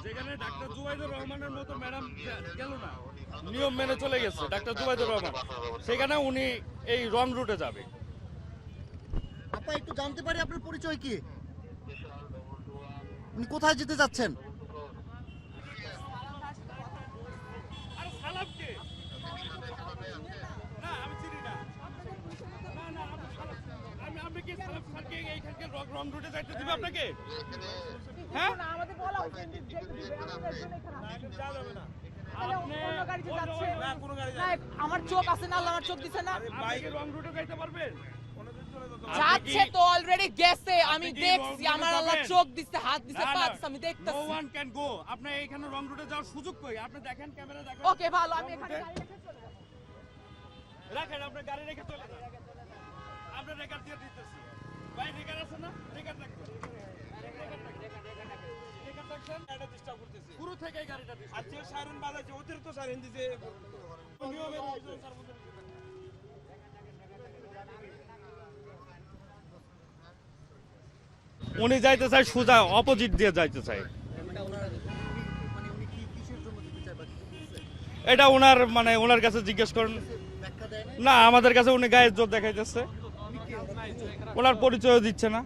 যেখানে ডাক্তার জুবাইদুর রহমানের মতো ম্যাডাম গেল না, নিয়ম মেনে চলে গেছে ডাক্তার জুবাইদুর রহমান, সেখানে উনি এই রং রুটে যাবে। আপা একটু জানতে পারি আপনার পরিচয় কি? উনি কোথায় যেতে যাচ্ছেন? রং রুটে যাইতে দিবে আপনাকে? হ্যাঁ, আমাদের বলা হয়েছে যে দিবে, আমাদের জন্য এখানে না। অন্য গাড়িতে যাচ্ছে না, কোনো গাড়ি যাচ্ছে না। আমার চোখ আছে না, আল্লাহ আমার চোখ দিছে না। বাইকে রং রুটে যাইতে পারবেন? যাচ্ছে তো অলরেডি গেছে, আমি দেখছি, আমার আল্লাহ চোখ দিছে, হাত দিছে, পা দিছে, আমি দেখতাছি। No one can go. আপনি এখানে রং রুটে যাওয়ার সুযোগ কই? আপনি দেখেন, ক্যামেরা দেখেন। ওকে ভালো, আমি এখানে গাড়ি রেখে চলে যাব। রাখেন, আপনি গাড়ি রেখে চলে যান। আমরা রেকার দিয়ে দিতেছি। ভাই রেকার আছে না? রেকার রাখবেন। রেকার রাখছেন? এটা ডিস্টার্ব করতেছে। পুরো থেকে গাড়িটা ডিস্টার্ব। আজকে সাইরেন বাজাচ্ছে, অতিরিক্ত সাইরেন দিছে। নিয়মের অনুসার মধ্যে উনি যাইতে চাই সোজা অপোজিট দিয়ে যাইতে চাই। এটা ওনার মানে ওনার কাছে জিজ্ঞেস করেন। না, আমাদের কাছে উনি গায়ের জোর দেখাইতেছে, ওনার পরিচয় দিচ্ছে না।